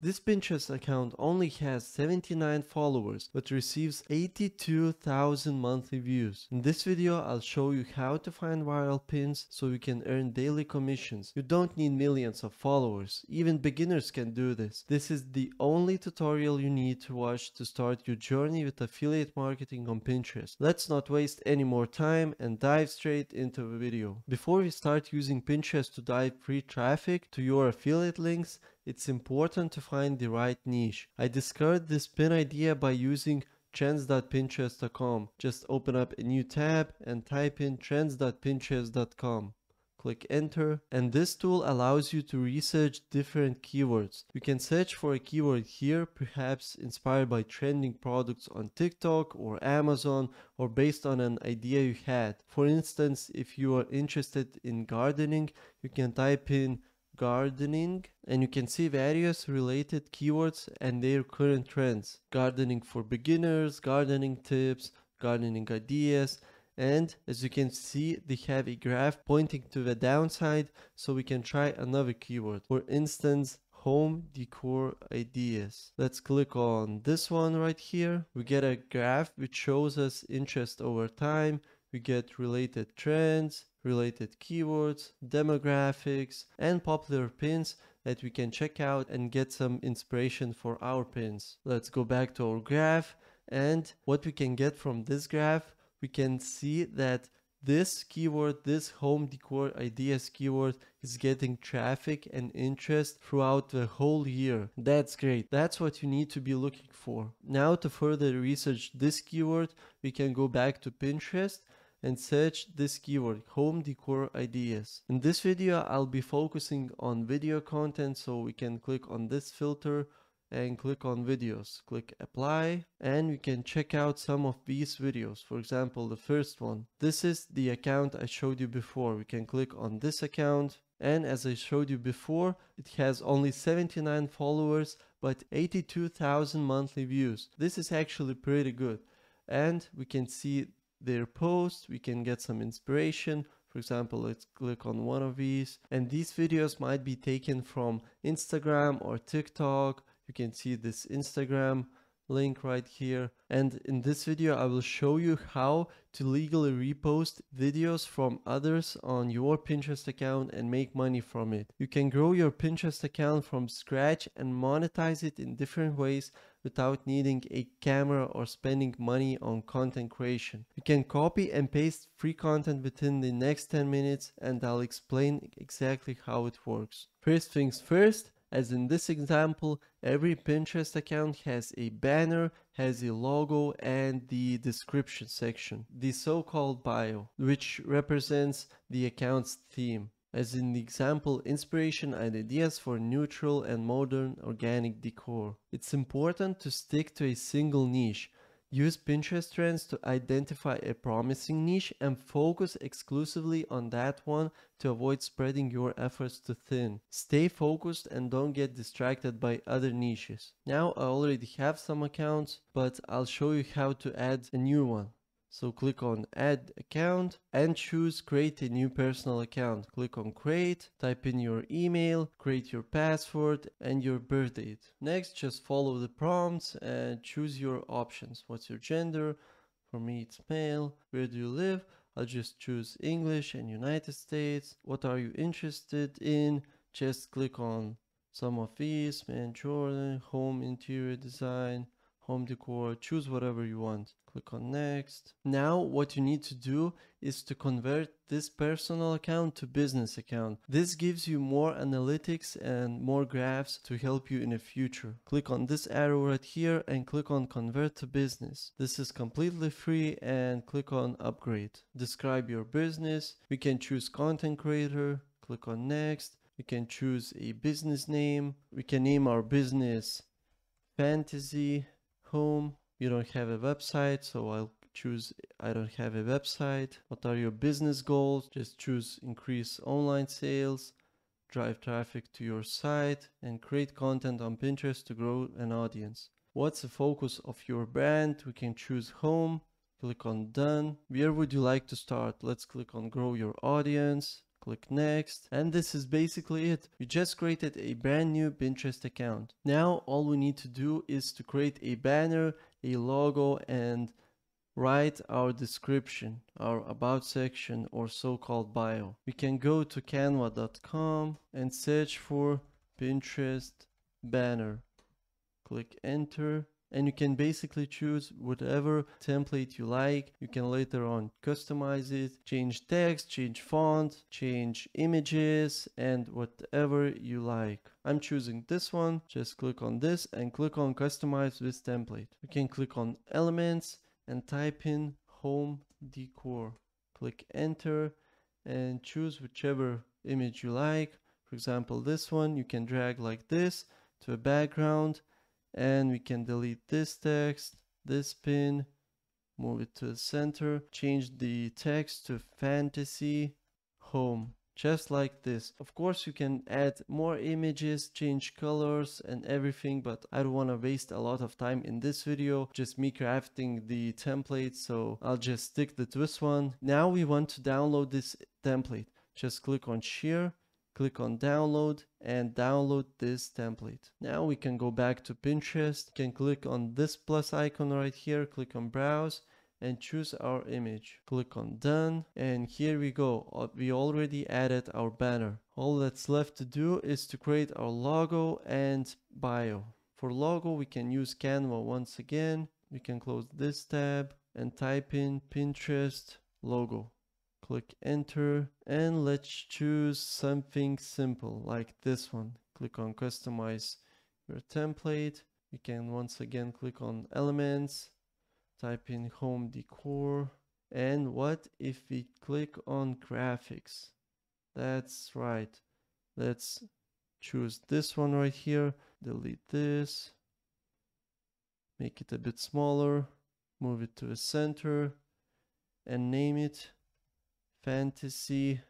This Pinterest account only has 79 followers but receives 82,000 monthly views. In this video, I'll show you how to find viral pins so you can earn daily commissions. You don't need millions of followers. Even beginners can do this. This is the only tutorial you need to watch to start your journey with affiliate marketing on Pinterest. Let's not waste any more time and dive straight into the video. Before we start using Pinterest to drive free traffic to your affiliate links, it's important to find the right niche. I discovered this pin idea by using trends.pinterest.com. Just open up a new tab and type in trends.pinterest.com. Click enter, and this tool allows you to research different keywords. You can search for a keyword here, perhaps inspired by trending products on TikTok or Amazon, or based on an idea you had. For instance, if you are interested in gardening, you can type in gardening and you can see various related keywords and their current trends. Gardening for beginners, gardening tips, gardening ideas, and as you can see, they have a graph pointing to the downside, so we can try another keyword. For instance, home decor ideas. Let's click on this one right here. We get a graph which shows us interest over time. We get related trends, related keywords, demographics, and popular pins that we can check out and get some inspiration for our pins. Let's go back to our graph, and what we can get from this graph, we can see that this keyword, this home decor ideas keyword, is getting traffic and interest throughout the whole year. That's great. That's what you need to be looking for. Now, to further research this keyword, we can go back to Pinterest and search this keyword, home decor ideas. In this video, I'll be focusing on video content, so we can click on this filter and click on videos. Click apply, and we can check out some of these videos. For example, the first one. This is the account I showed you before. We can click on this account, and as I showed you before, it has only 79 followers but 82,000 monthly views. This is actually pretty good, and we can see their posts. We can get some inspiration. For example, let's click on one of these, and these videos might be taken from Instagram or TikTok. You can see this Instagram link right here, and in this video I will show you how to legally repost videos from others on your Pinterest account and make money from it. You can grow your Pinterest account from scratch and monetize it in different ways without needing a camera or spending money on content creation. You can copy and paste free content within the next 10 minutes, and I'll explain exactly how it works. First things first, as in this example, every Pinterest account has a banner, has a logo, and the description section, the so-called bio, which represents the account's theme. As in the example, inspiration and ideas for neutral and modern organic decor. It's important to stick to a single niche. Use Pinterest trends to identify a promising niche and focus exclusively on that one to avoid spreading your efforts too thin. Stay focused and don't get distracted by other niches. Now I already have some accounts, but I'll show you how to add a new one. So click on add account and choose create a new personal account. Click on create, type in your email, create your password and your birth date. Next, just follow the prompts and choose your options. What's your gender? For me it's male. Where do you live? I'll just choose English and United States. What are you interested in? Just click on some of these. Man, Jordan, home interior design, home decor, choose whatever you want. Click on next. Now what you need to do is to convert this personal account to business account. This gives you more analytics and more graphs to help you in the future. Click on this arrow right here and click on convert to business. This is completely free, and click on upgrade. Describe your business. We can choose content creator. Click on next. We can choose a business name. We can name our business Fantasy Home. You don't have a website, so I'll choose I don't have a website. What are your business goals? Just choose increase online sales, drive traffic to your site, and create content on Pinterest to grow an audience. What's the focus of your brand? We can choose home. Click on done. Where would you like to start? Let's click on grow your audience. Click next, and this is basically it. We just created a brand new Pinterest account. Now all we need to do is to create a banner, a logo, and write our description, our about section, or so-called bio. We can go to canva.com and search for Pinterest banner. Click enter, and you can basically choose whatever template you like. You can later on customize it, change text, change font, change images, and whatever you like. I'm choosing this one. Just click on this and click on customize with template. You can click on elements and type in home decor. Click enter and choose whichever image you like. For example, this one you can drag like this to a background, and we can delete this text, this pin, move it to the center, change the text to fantasy home, just like this. Of course, you can add more images, change colors and everything, but I don't want to waste a lot of time in this video, just me crafting the template, so I'll just stick to this one. Now we want to download this template. Just click on share, click on download, and download this template. Now we can go back to Pinterest, can click on this plus icon right here, click on browse, and choose our image. Click on done, and here we go. We already added our banner. All that's left to do is to create our logo and bio. For logo, we can use Canva once again. We can close this tab and type in Pinterest logo. Click enter, and let's choose something simple like this one. Click on customize your template. You can once again click on elements, type in home decor, and what if we click on graphics? That's right. Let's choose this one right here, delete this, make it a bit smaller, move it to the center, and name it fantasy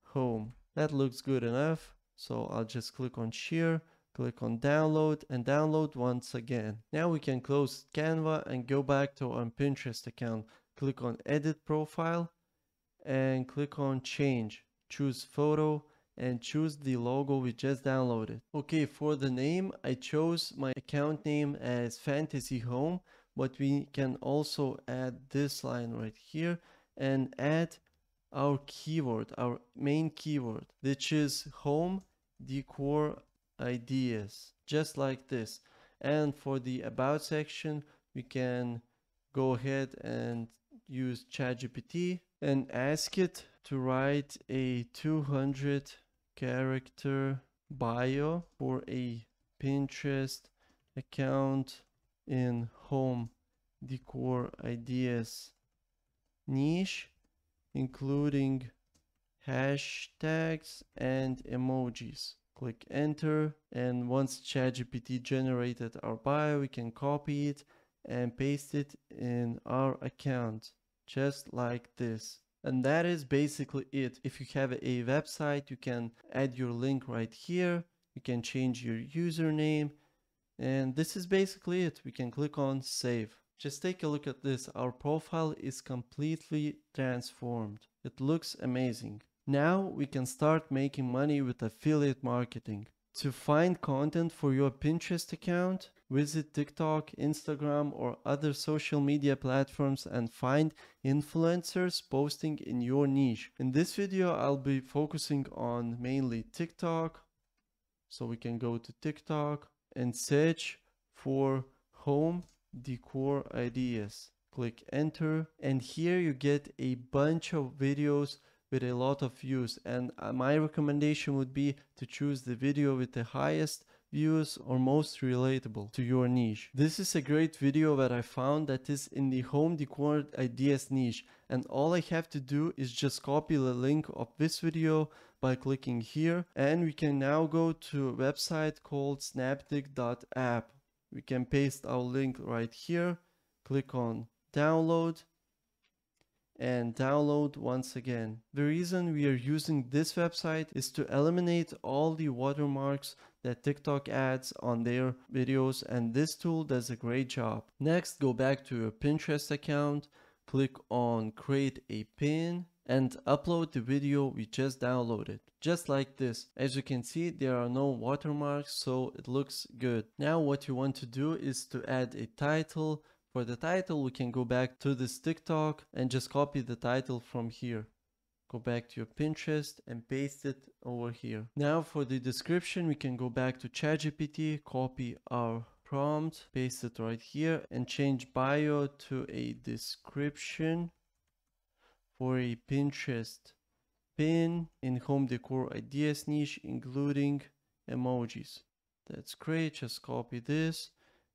home. That looks good enough, so I'll just click on share, click on download, and download once again. Now we can close Canva and go back to our Pinterest account. Click on edit profile and click on change. Choose photo and choose the logo we just downloaded. Okay, for the name, I chose my account name as fantasy home, but we can also add this line right here and add our keyword, our main keyword, which is home decor ideas, just like this. And for the about section, we can go ahead and use ChatGPT and ask it to write a 200 character bio for a Pinterest account in home decor ideas niche, including hashtags and emojis. Click enter, and once ChatGPT generated our bio, we can copy it and paste it in our account, just like this. And that is basically it. If you have a website, you can add your link right here. You can change your username, and this is basically it. We can click on save. Just take a look at this. Our profile is completely transformed. It looks amazing. Now we can start making money with affiliate marketing. To find content for your Pinterest account, visit TikTok, Instagram, or other social media platforms and find influencers posting in your niche. In this video, I'll be focusing on mainly TikTok. So we can go to TikTok and search for home decor ideas. Click enter, and here you get a bunch of videos with a lot of views, and my recommendation would be to choose the video with the highest views or most relatable to your niche. This is a great video that I found that is in the home decor ideas niche, and all I have to do is just copy the link of this video by clicking here, and we can now go to a website called snaptic.app. We can paste our link right here, click on download, and download once again. The reason we are using this website is to eliminate all the watermarks that TikTok adds on their videos, and this tool does a great job. Next, go back to your Pinterest account, click on create a pin, and upload the video we just downloaded, just like this. As you can see, there are no watermarks, so it looks good. Now what you want to do is to add a title. For the title, we can go back to this TikTok and just copy the title from here. Go back to your Pinterest and paste it over here. Now for the description, we can go back to ChatGPT, copy our prompt, paste it right here, and change bio to a description for a Pinterest pin in home decor ideas niche, including emojis. That's great. Just copy this,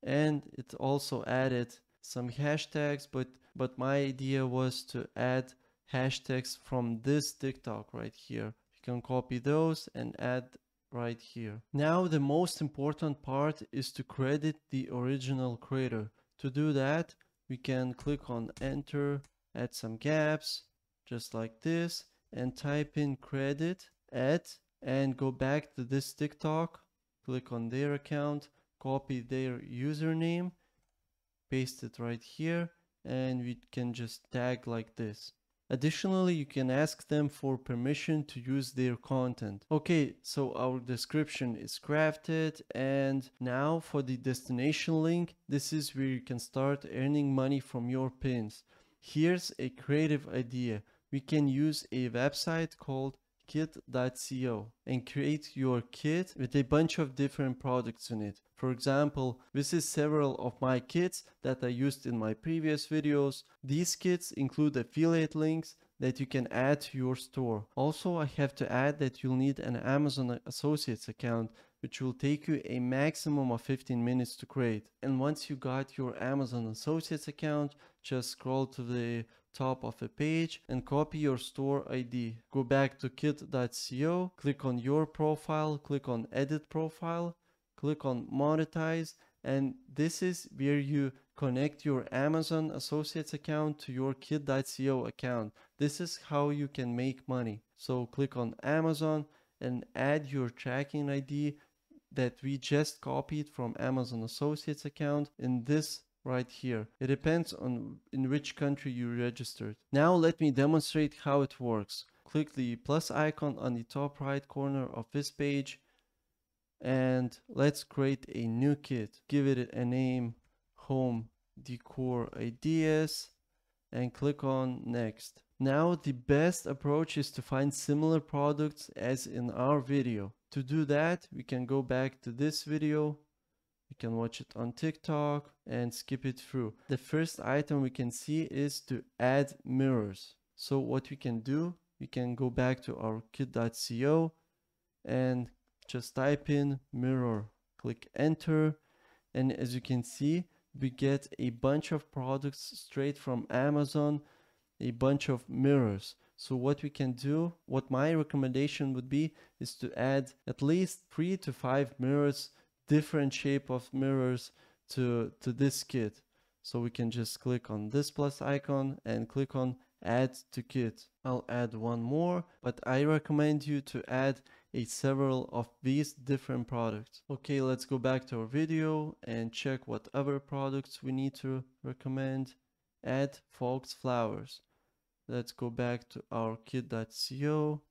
and it also added some hashtags, but my idea was to add hashtags from this TikTok right here. You can copy those and add right here. Now the most important part is to credit the original creator. To do that, we can click on enter, add some gaps, just like this, and type in credit at, and go back to this TikTok, click on their account, copy their username, paste it right here, and we can just tag like this. Additionally, you can ask them for permission to use their content. Okay, so our description is crafted, and now for the destination link, this is where you can start earning money from your pins. Here's a creative idea. We can use a website called kit.co and create your kit with a bunch of different products in it. For example, this is several of my kits that I used in my previous videos. These kits include affiliate links that you can add to your store. Also, I have to add that you'll need an Amazon Associates account, which will take you a maximum of 15 minutes to create. And once you got your Amazon Associates account, just scroll to the top of a page and copy your store ID. Go back to kit.co, click on your profile, click on edit profile, click on monetize, and this is where you connect your Amazon Associates account to your kit.co account. This is how you can make money. So click on Amazon and add your tracking ID that we just copied from Amazon Associates account in this right here. It depends on in which country you registered. Now let me demonstrate how it works. Click the plus icon on the top right corner of this page, and let's create a new kit. Give it a name, home decor ideas, and click on next. Now the best approach is to find similar products as in our video. To do that, we can go back to this video. You can watch it on TikTok and skip it through. The first item we can see is to add mirrors. So what we can do, we can go back to our kit.co and just type in mirror. Click enter, and as you can see, we get a bunch of products straight from Amazon, a bunch of mirrors. So what we can do, what my recommendation would be, is to add at least 3 to 5 mirrors, different shape of mirrors to this kit. So we can just click on this plus icon and click on add to kit. I'll add one more, but I recommend you to add several of these different products. Okay, let's go back to our video and check what other products we need to recommend. Add fox flowers. Let's go back to our kit.co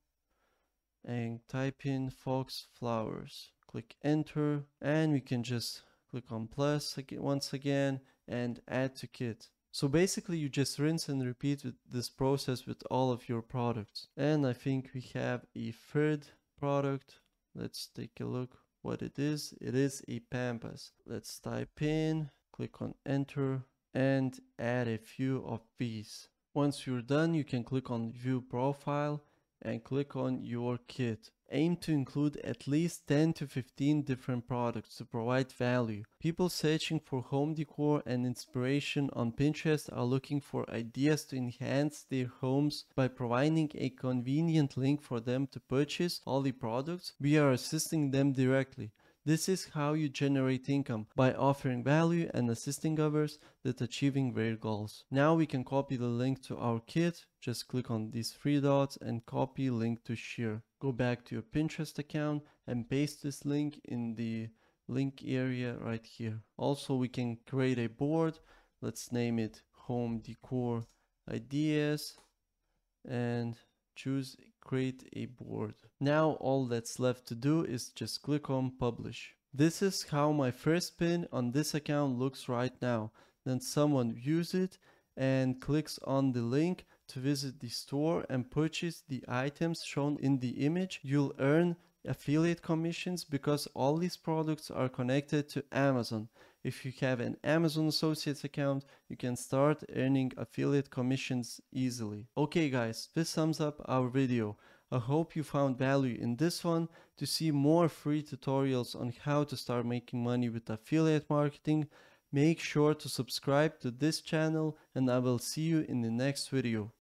and type in fox flowers. Click enter, and we can just click on plus once again and add to kit. So basically you just rinse and repeat this process with all of your products. And I think we have a third product. Let's take a look what it is. It is a pampas. Let's type in, click on enter, and add a few of these. Once you're done, you can click on view profile and click on your kit. Aim to include at least 10 to 15 different products to provide value. People searching for home decor and inspiration on Pinterest are looking for ideas to enhance their homes. By providing a convenient link for them to purchase all the products, we are assisting them directly. This is how you generate income, by offering value and assisting others with achieving their goals. Now we can copy the link to our kit. Just click on these 3 dots and copy link to share. Go back to your Pinterest account and paste this link in the link area right here. Also, we can create a board. Let's name it home decor ideas. and choose create a board. Now all that's left to do is just click on publish. This is how my first pin on this account looks right now. Then someone views it and clicks on the link to visit the store and purchase the items shown in the image. You'll earn affiliate commissions because all these products are connected to Amazon. If you have an Amazon Associates account, you can start earning affiliate commissions easily. Okay guys, this sums up our video. I hope you found value in this one. To see more free tutorials on how to start making money with affiliate marketing, make sure to subscribe to this channel and I will see you in the next video.